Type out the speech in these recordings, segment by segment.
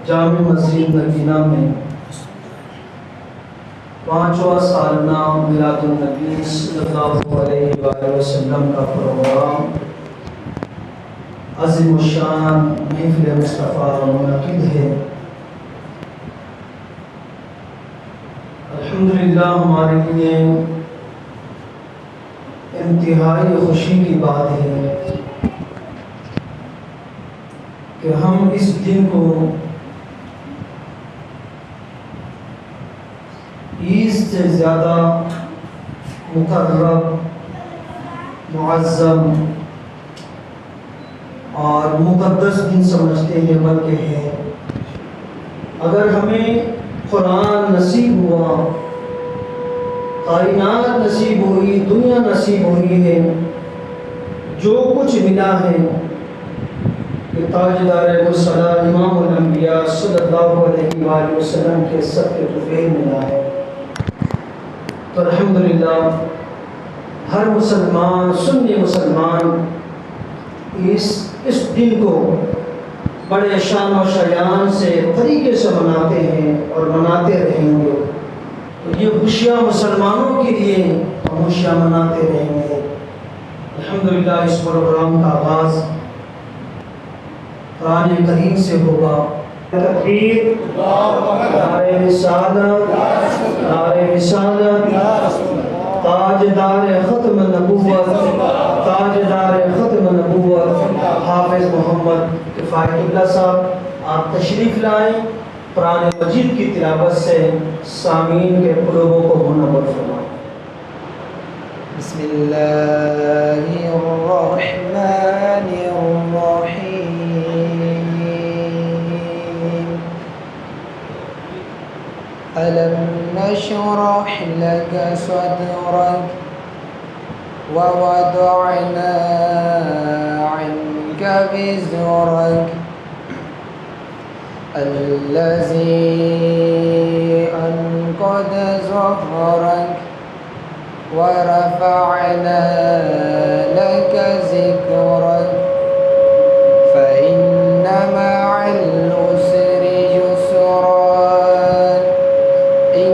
جامع مسجد نگینہ میں 5واں سالانہ میلاد النبی صلی اللہ علیہ وآلہ وسلم کا پروگرام عظیم الشان محفل مصطفیٰ منعقد ہے۔ الحمدللہ ہمارے لیے انتہائی خوشی کی بات ہے کہ ہم اس دن کو عید سے زیادہ مقرب، معظم اور مقدس دن سمجھتے ہیں، بلکہ ہے اگر ہمیں قرآن نصیب ہوا، کائنات نصیب ہوئی، دنیا نصیب ہوئی ہے، جو کچھ ملا ہے کہ تاجدار مرسلہ امام الانبیاء صلی اللہ علیہ وآلہ وسلم کے سب کے طفیل ملا ہے، تو الحمدللہ ہر مسلمان، سنی مسلمان اس دن کو بڑے شان و شیان سے طریقے سے مناتے ہیں اور مناتے رہیں گے۔ تو یہ خوشیاں مسلمانوں کے لیے ہم خوشیاں مناتے رہیں گے۔ الحمدللہ اس پروگرام کا آغاز قرآن کریم سے ہوگا۔ تکبیر، نعرہ رسالت، نعرہ رسالت، تاجدار ختم نبوت، تاجدار ختم نبوت حافظ محمد کفایت اللہ صاحب آپ تشریف لائیں، قرآن مجید کی تلاوت سے سامعین کے قلوبوں کو منور فرمائیں۔ بسم اللہ الرحمن الرحیم۔ ألم نشرح لك صدرك ووضعنا عنك وزرك الذي أنقض ظهرك ورفعنا لك ذكرك فإن مع العسر يسرا إن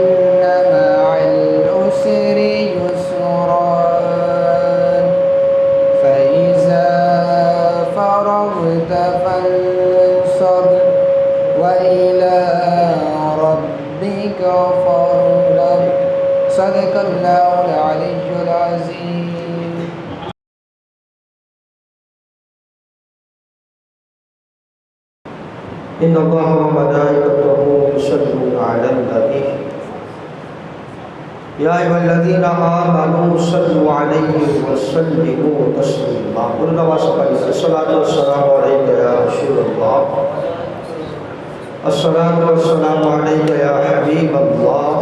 مع العسر يسرا فإذا فرغت فانصب وإلى ربك فارغب صدق الله العلي العظيم۔ إن الله وملائكته يصلون على النبي يا أيها الذين آمنوا صلوا عليه وسلموا تسليما۔ قلنا واسقنا الصلاة والسلام عليك يا رسول الله، الصلاة والسلام عليك يا حبيب الله،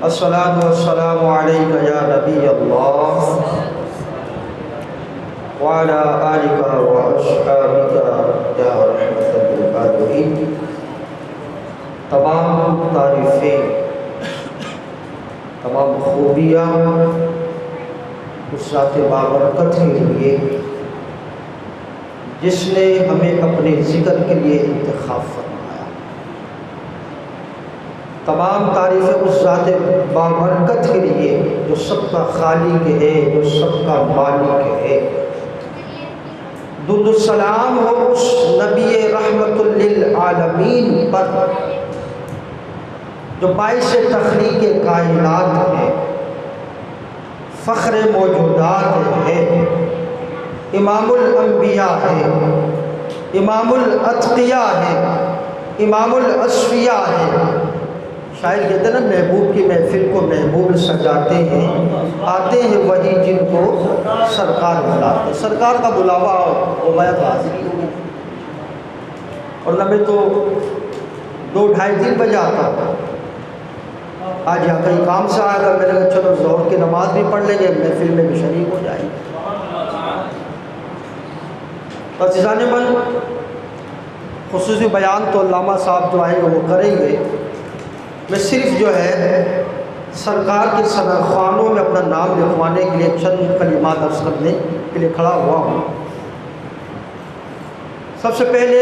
الصلاة والسلام عليك يا نبي الله وعلى آلك وأصحابك یا رحمت للعالمین۔ تمام تعریفیں، تمام خوبیاں اس ذات بابرکت کے لیے جس نے ہمیں اپنے ذکر کے لیے انتخاب فرمایا۔ تمام تعریفیں اس ذات بابرکت کے لیے جو سب کا خالق ہے، جو سب کا مالک ہے۔ درود السلام ہو اس نبی رحمت للعالمین پر جو باعث تخلیق کائنات ہے، فخر موجودات ہے، امام الانبیاء ہے، امام الاتقیاء ہے، امام الاصفیاء ہے۔ شاعر کہتے ہیں نا، محبوب کی محفل کو محبوب سجاتے ہیں، آتے ہیں وہی جن کو سرکار بلاتے۔ سرکار کا بلاوا ہو گیا تو حاضری ہو گئی، اور میں تو 2-2.5 دن بجے آتا تھا۔ آج یہاں کہیں کام سے آیا تھا، میں نے کہا چلو ظہر کی نماز بھی پڑھ لیں گے، محفل میں بھی شریک ہو جائیں گے۔ عزیزان من، خصوصی بیان تو علامہ صاحب جو آئیں گے وہ کریں گے، میں صرف جو ہے سرکار کے ثناخوانوں میں اپنا نام لکھوانے کے لیے چند کلمات عرض کرنے کے لیے کھڑا ہوا ہوں۔ سب سے پہلے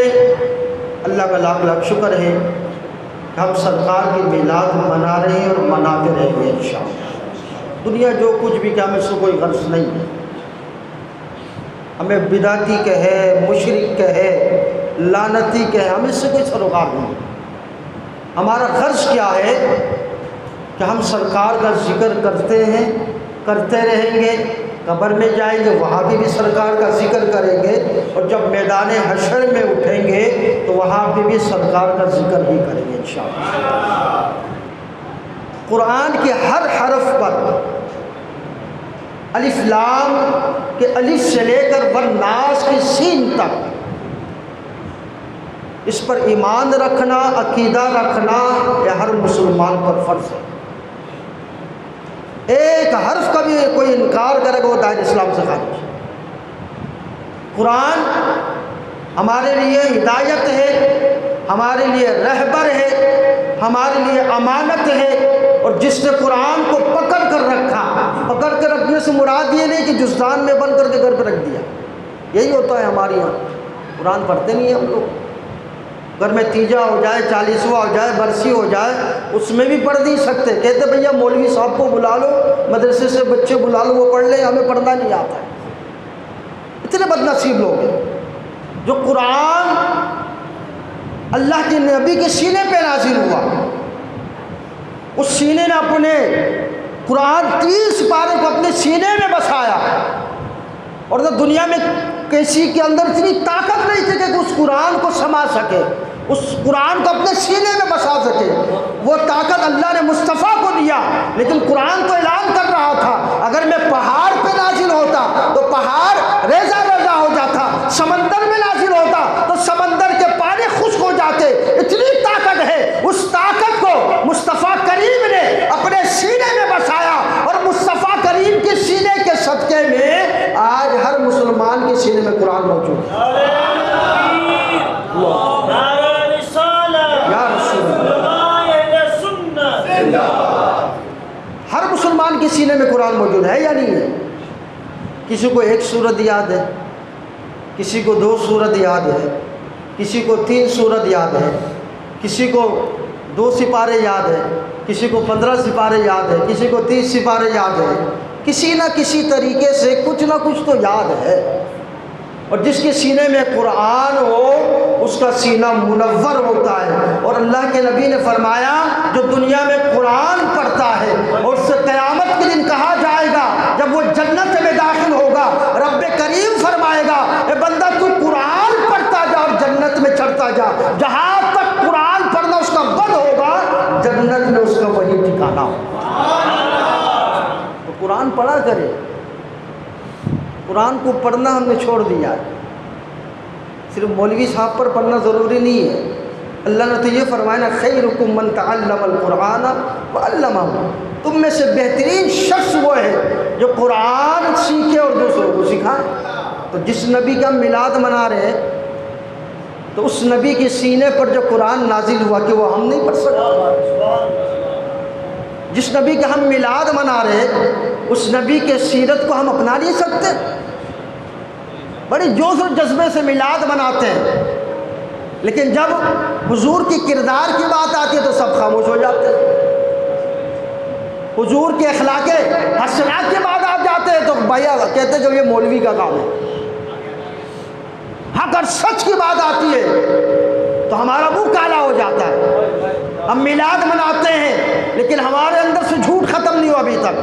اللہ کا لاکھ لاکھ شکر ہے کہ ہم سرکار کی میلاد منا رہے ہیں اور مناتے رہیں گے انشاءاللہ۔ دنیا جو کچھ بھی کہ ہمیں اس سے کوئی غرض نہیں ہے، ہمیں بدعتی کہے، مشرک کہے، لعنتی کہے، ہمیں اس سے کوئی سروکار نہیں۔ ہمارا غرض کیا ہے کہ ہم سرکار کا ذکر کرتے ہیں، کرتے رہیں گے، قبر میں جائیں گے وہاں بھی سرکار کا ذکر کریں گے، اور جب میدان حشر میں اٹھیں گے تو وہاں پہ بھی سرکار کا ذکر ہی کریں گے انشاءاللہ۔ قرآن کے ہر حرف پر الف لام کے الف سے لے کر والناس کی سین تک اس پر ایمان رکھنا، عقیدہ رکھنا یہ ہر مسلمان پر فرض ہے۔ ایک حرف کا بھی کوئی انکار کرے گا وہ دائرہ اسلام سے خارج ہے۔ قرآن ہمارے لیے ہدایت ہے، ہمارے لیے رہبر ہے، ہمارے لیے امانت ہے، اور جس نے قرآن کو پکڑ کر رکھا، پکڑ کر رکھنے سے مراد یہ نہیں کہ جزدان میں بند کر کے گھر پہ رکھ دیا، یہی ہوتا ہے ہمارے یہاں، قرآن پڑھتے نہیں ہیں ہم لوگ، گھر میں تیجا ہو جائے، 40واں ہو جائے، برسی ہو جائے، اس میں بھی پڑھ نہیں سکتے، کہتے بھیا مولوی صاحب کو بلا لو، مدرسے سے بچے بلا لو، وہ پڑھ لیں، ہمیں پڑھنا نہیں آتا ہے۔ اتنے بد نصیب لوگ ہیں جو قرآن اللہ کے نبی کے سینے پہ نازل ہوا، اس سینے نے اپنے قرآن 30 پارے کو اپنے سینے میں بسایا، اور دنیا میں کسی کے اندر اتنی طاقت نہیں تھی کہ اس قرآن کو سما سکے، اس قرآن کو اپنے سینے میں بسا سکے۔ وہ طاقت اللہ نے مصطفیٰ کو دیا، لیکن قرآن تو اعلان کر رہا تھا اگر میں پہاڑ پہ نازل ہوتا تو پہاڑ ریزہ ریزہ ہو جاتا، سمندر میں نازل ہوتا تو سمندر کے پانی خشک ہو جاتے، اتنی طاقت ہے۔ اس طاقت کو مصطفیٰ کریم نے اپنے سینے میں بسایا، اور مصطفیٰ کریم کے سینے کے صدقے میں آج ہر مسلمان کے سینے میں قرآن موجود ہے۔ ہر مسلمان کے سینے میں قرآن موجود ہے یا نہیں ہے؟ کسی کو 1 سورت یاد ہے، کسی کو 2 سورت یاد ہے، کسی کو 3 سورت یاد ہے، کسی کو 2 سپارے یاد ہے، کسی کو 15 سپارے یاد ہے، کسی کو 30 سپارے یاد ہے، کسی نہ کسی طریقے سے کچھ نہ کچھ تو یاد ہے۔ اور جس کے سینے میں قرآن ہو اس کا سینہ منور ہوتا ہے، اور اللہ کے نبی نے فرمایا جو دنیا میں قرآن پڑھتا ہے اور اس سے قیامت کے دن کہا جائے گا جب وہ جنت میں داخل ہوگا، رب کریم فرمائے گا اے بندہ تو قرآن پڑھتا جا اور جنت میں چڑھتا جا، جہاں تک قرآن پڑھنا اس کا بند ہوگا جنت میں اس کا وہی ٹھکانہ ہوگا۔ تو قرآن پڑھا کرے، قرآن کو پڑھنا ہم نے چھوڑ دیا ہے، صرف مولوی صاحب پر پڑھنا ضروری نہیں ہے۔ اللہ نے تو یہ فرمایا نا خیرکم من تعلم القرآن وعلمہ، تم میں سے بہترین شخص وہ ہے جو قرآن سیکھے اور دوسروں کو سکھائے۔ تو جس نبی کا میلاد منا رہے ہیں تو اس نبی کے سینے پر جو قرآن نازل ہوا کہ وہ ہم نہیں پڑھ سکتے؟ جس نبی کا ہم میلاد منا رہے اس نبی کے سیرت کو ہم اپنا نہیں سکتے؟ بڑی جوش اور جذبے سے میلاد مناتے ہیں، لیکن جب حضور کی کردار کی بات آتی ہے تو سب خاموش ہو جاتے ہیں۔ حضور کے اخلاق حسنات کی بات آ جاتے ہیں تو بھیا کہتے ہیں جو یہ مولوی کا کام ہے۔ حق اور سچ کی بات آتی ہے تو ہمارا منہ کالا ہو جاتا ہے۔ ہم میلاد مناتے ہیں لیکن ہمارے اندر سے جھوٹ ختم نہیں ہوا ابھی تک۔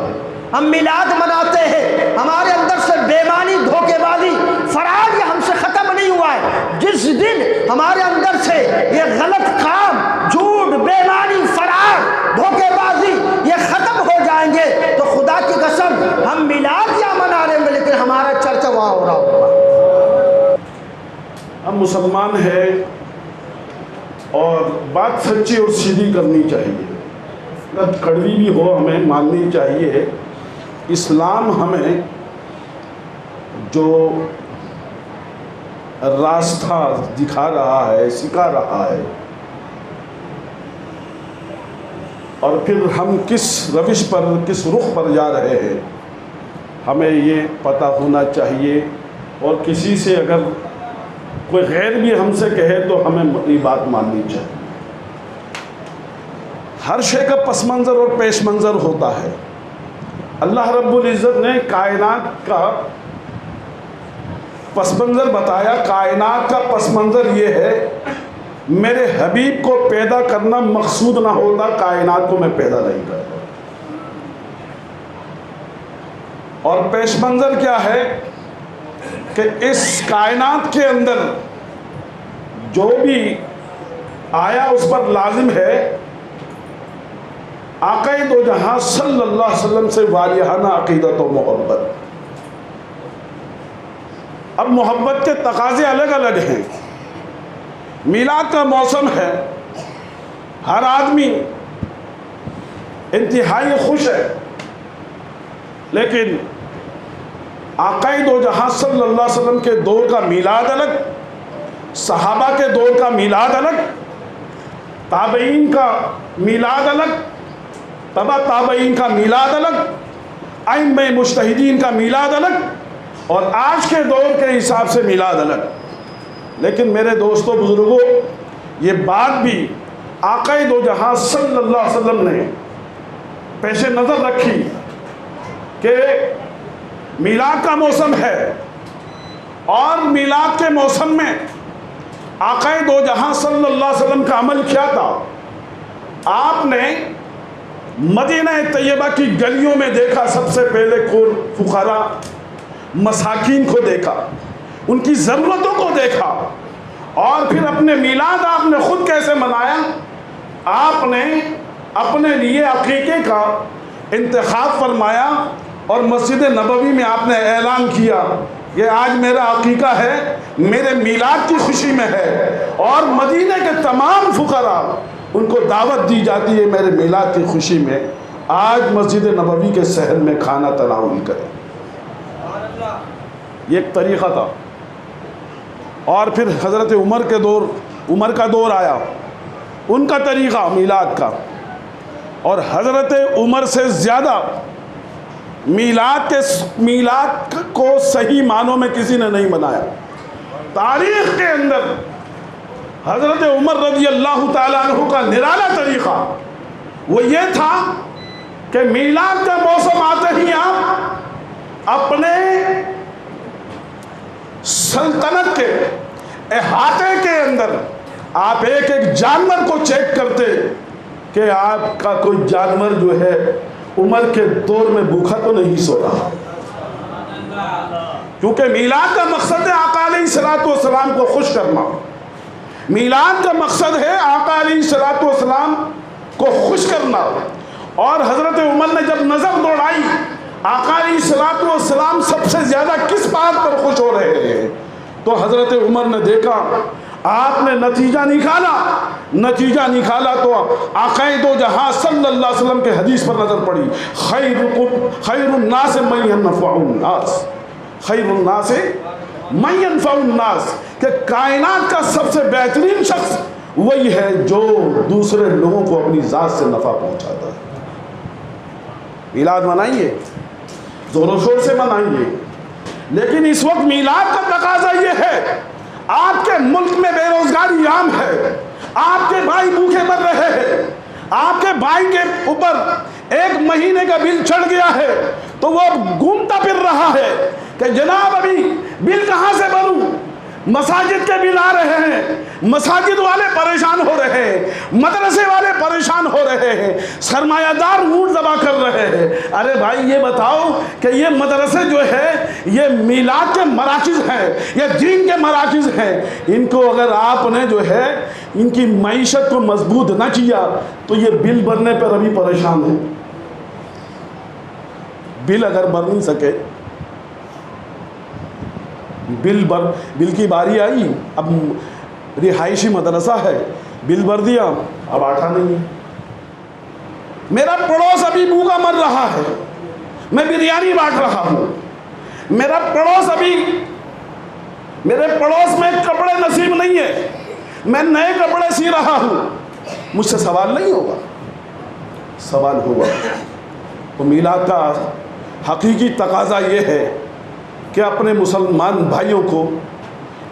ہم میلاد مناتے ہیں، ہمارے اندر سے بےمانی، دھوکے بازی، فراڈ یہ ہم سے ختم نہیں ہوا ہے۔ جس دن ہمارے اندر سے یہ غلط کام، جھوٹ، بےمانی، فراڈ، دھوکے بازی یہ ختم ہو جائیں گے تو خدا کی قسم ہم میلاد یا منا رہے ہیں لیکن ہمارا چرچا وہاں ہو رہا ہوگا۔ ہم مسلمان ہیں اور بات سچی اور سیدھی کرنی چاہیے، اگر کڑوی بھی ہو ہمیں ماننی چاہیے۔ اسلام ہمیں جو راستہ دکھا رہا ہے، سکھا رہا ہے، اور پھر ہم کس روش پر، کس رخ پر جا رہے ہیں ہمیں یہ پتہ ہونا چاہیے۔ اور کسی سے اگر کوئی غیر بھی ہم سے کہے تو ہمیں یہ بات ماننی چاہیے۔ ہر شے کا پس منظر اور پیش منظر ہوتا ہے۔ اللہ رب العزت نے کائنات کا پس منظر بتایا۔ کائنات کا پس منظر یہ ہے، میرے حبیب کو پیدا کرنا مقصود نہ ہوتا کائنات کو میں پیدا نہیں کرتا۔ اور پیش منظر کیا ہے کہ اس کائنات کے اندر جو بھی آیا اس پر لازم ہے آقا دو جہاں صلی اللہ علیہ وسلم سے والہانہ عقیدت و محبت۔ اب محبت کے تقاضے الگ الگ ہیں۔ میلاد کا موسم ہے، ہر آدمی انتہائی خوش ہے، لیکن آقا دو جہاں صلی اللہ علیہ وسلم کے دور کا میلاد الگ، صحابہ کے دور کا میلاد الگ، تابعین کا میلاد الگ، تبع تابعین کا میلاد الگ، ائمہ مجتہدین کا میلاد الگ، اور آج کے دور کے حساب سے میلاد الگ۔ لیکن میرے دوستو بزرگوں، یہ بات بھی آقا دو جہاں صلی اللہ علیہ وسلم نے پیش نظر رکھی کہ میلاد کا موسم ہے، اور میلاد کے موسم میں آقا دو جہاں صلی اللہ علیہ وسلم کا عمل کیا تھا؟ آپ نے مدینہ طیبہ کی گلیوں میں دیکھا، سب سے پہلے فقراء مساکین کو دیکھا، ان کی ضرورتوں کو دیکھا، اور پھر اپنے میلاد آپ نے خود کیسے منایا؟ آپ نے اپنے لیے عقیقے کا انتخاب فرمایا، اور مسجد نبوی میں آپ نے اعلان کیا کہ آج میرا عقیقہ ہے، میرے میلاد کی خوشی میں ہے، اور مدینہ کے تمام فقراء ان کو دعوت دی جاتی ہے میرے میلاد کی خوشی میں آج مسجد نبوی کے صحن میں کھانا تناول کریں۔ یہ ایک طریقہ تھا۔ اور پھر حضرت عمر کا دور آیا، ان کا طریقہ میلاد کا، اور حضرت عمر سے زیادہ میلاد کو صحیح معنوں میں کسی نے نہیں منایا۔ تاریخ کے اندر حضرت عمر رضی اللہ تعالیٰ عنہ کا نرالا طریقہ وہ یہ تھا کہ میلاد کا موسم آتے ہی آپ اپنے سلطنت کے احاطے کے اندر آپ ایک ایک جانور کو چیک کرتے کہ آپ کا کوئی جانور جو ہے عمر کے دور میں بھوکا تو نہیں سو رہا، کیونکہ میلاد کا مقصد ہے آقا علیہ السلام کو خوش کرنا۔ میلاد کا مقصد ہے آقا علیہ السلام کو خوش کرنا۔ اور حضرت عمر نے جب نظر دوڑائی آقا علیہ السلام سب سے زیادہ کس بات پر خوش ہو رہے ہیں، تو حضرت عمر نے دیکھا، آپ نے نتیجہ نکالا تو آقا دو جہاں صلی اللہ علیہ وسلم کے حدیث پر نظر پڑی، خیر الناس من ينفع الناس، خیر الناس من ينفع الناس، کہ کائنات کا سب سے بہترین شخص وہی ہے جو دوسرے لوگوں کو اپنی ذات سے نفع پہنچاتا ہے۔ میلاد منائیے، زور و شور سے منائیے، لیکن اس وقت میلاد کا تقاضا یہ ہے، آپ کے ملک میں بے روزگاری عام ہے، آپ کے بھائی بھوکے مر رہے ہیں، آپ کے بھائی کے اوپر 1 مہینے کا بل چڑھ گیا ہے تو وہ گھومتا پھر رہا ہے کہ جناب ابھی بل کہاں سے بھروں، مساجد کے بل آ رہے ہیں، مساجد والے پریشان ہو رہے ہیں، مدرسے والے پریشان ہو رہے ہیں، سرمایہ دار منہ دبا کر رہے ہیں۔ ارے بھائی یہ بتاؤ کہ یہ مدرسے جو ہے یہ میلاد کے مراکز ہیں، یہ دین کے مراکز ہیں، ان کو اگر آپ نے جو ہے ان کی معیشت کو مضبوط نہ کیا تو یہ بل بھرنے پر ابھی پریشان ہیں۔ بل اگر بھر نہیں سکے، بل کی باری آئی، اب رہائشی مدرسہ ہے، بل بھر دیا، اب آٹھا نہیں ہے، میرا پڑوس ابھی بھوکا مر رہا ہے، میں بریانی بانٹ رہا ہوں، میرے پڑوس میں کپڑے نصیب نہیں ہے، میں نئے کپڑے سی رہا ہوں، مجھ سے سوال نہیں ہوگا؟ سوال ہوگا۔ تو میلاد کا حقیقی تقاضا یہ ہے کہ اپنے مسلمان بھائیوں کو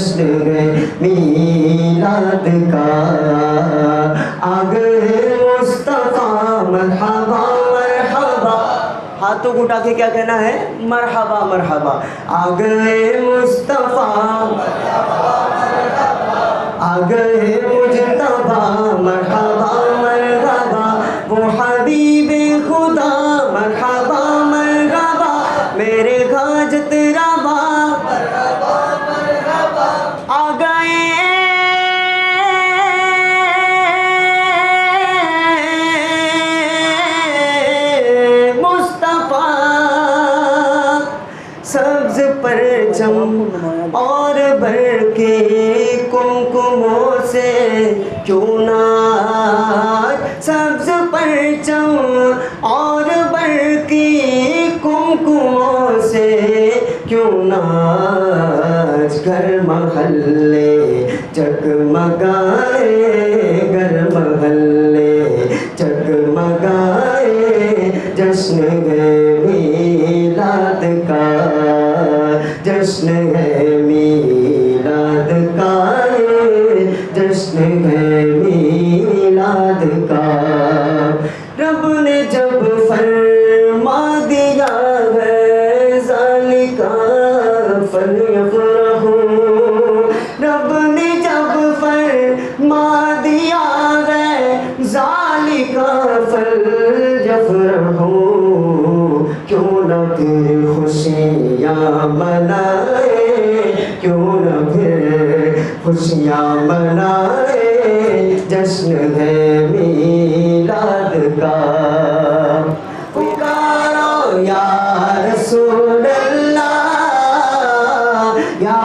جشن ہے میلاد کا، آ گئے مصطفیٰ مرحبا مرحبا، ہاتھوں کو اٹھا کے کیا کہنا ہے؟ مرحبا مرحبا، آ گئے مصطفیٰ، آ گئے مجتبیٰ مرحبا مرحبا، وہ حبیب خدا مرحبا مرحبا، میرے حاجت روا آ گئے مصطفیٰ، سبز پرچم اور بھر کے کمکموں سے کیوں نہ، سبز پرچم اور بھر کی کمکموں سے کیوں نہ، گھر محلے جگمگائے، گھر محلے جگمگائے، جشن ہے میلاد کا، جشن ہے میلاد کا، جشن ہے میلاد کا، رب نے جب فرما دیا ہے ذالک فلیفرحوا، رب نے جب فرما دیا ہے ذالک فلیفرحوا، کیوں نہ پھر خوشیاں منائے، کیوں نہ پھر خوشیاں منائے، جشن ہے میلاد کا، پکارو یا رسول اللہ یا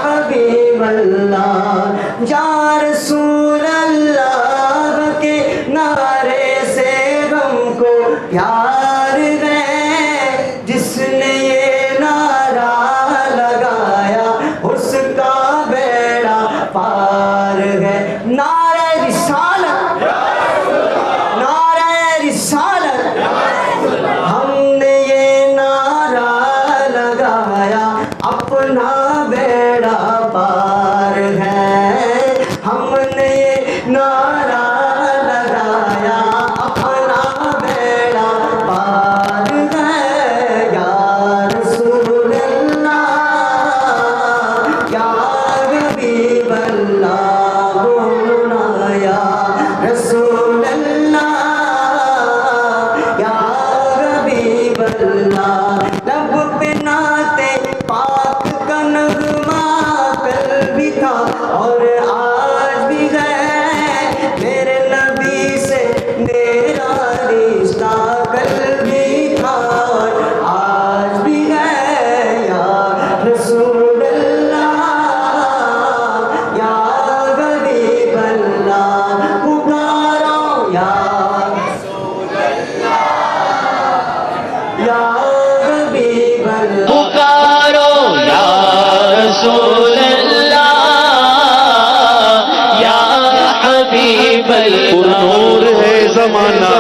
حبیب اللہ، یا رسول اللہ کے نعرے سے ہم کو پیار ہے، جس نے یہ نعرہ لگایا اس کا بیڑا پار ہے، نعرہ رسالت، نعرہ رسالت، ہم نے یہ نعرہ لگایا اپنا بیڑا پار ہے، ہم نے یہ نعرہ لگایا اپنا بیڑا پار ہے، یا رسول اللہ یا حبیب اللہ، بولنا یا رسول اللہ یا حبیب اللہ، لب پہ نعت پاک کا نغمہ کل بھی تھا اور آج بھی ہے، میرے نبی سے میرا رشتہ کل بھی تھا اور آج بھی ہے، یا رسول اللہ یا حبیب اللہ، پکارو یا یا حبیب اللہ، پکارو یا رسول اللہ یا حبیب نور ہے زمانہ،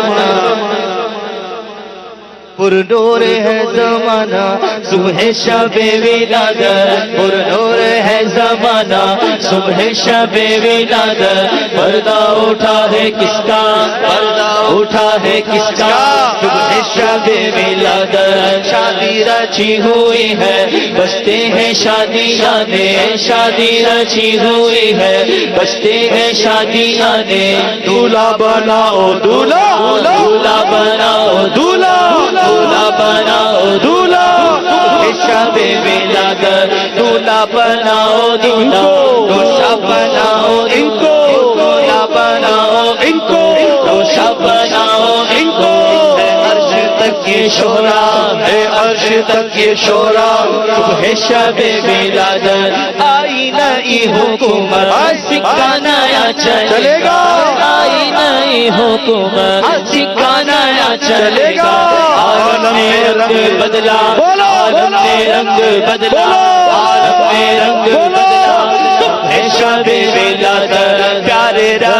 پر نور ہے زمانہ، صبح شب ولادت، پر نور ہے زمانہ، صبح شب ولادت، پردہ اٹھا ہے کس کا، پردہ اٹھا ہے کس کا، صبح شب ولادت، شادی رچی ہوئی ہے، بجتے ہیں شادیاں نے، شادی رچی ہوئی ہے، بجتے ہیں شادیاں نے، دولہا بناؤ دولہا، دولہا بناؤ دولہا، دولہا بناؤ دولہا، شب ولادت، دولہا بناؤ دولہا، دوشا بناؤ ان کو، دولہا بناؤ ان کو، دوشا بناؤ ان کو، ہے عرش تک یہ شورا، ہے عرش تک یہ شورا، صبح شب ولادت، آئی نئی حکومت، سکہ نیا چلے گا، آئی نئی حکومت، سکہ نیا چلے گا، عالم میں رنگ بدلا، عالم میں رنگ بدلا، عالم میں رنگ بدلا، صبح شب ولادت، پیارے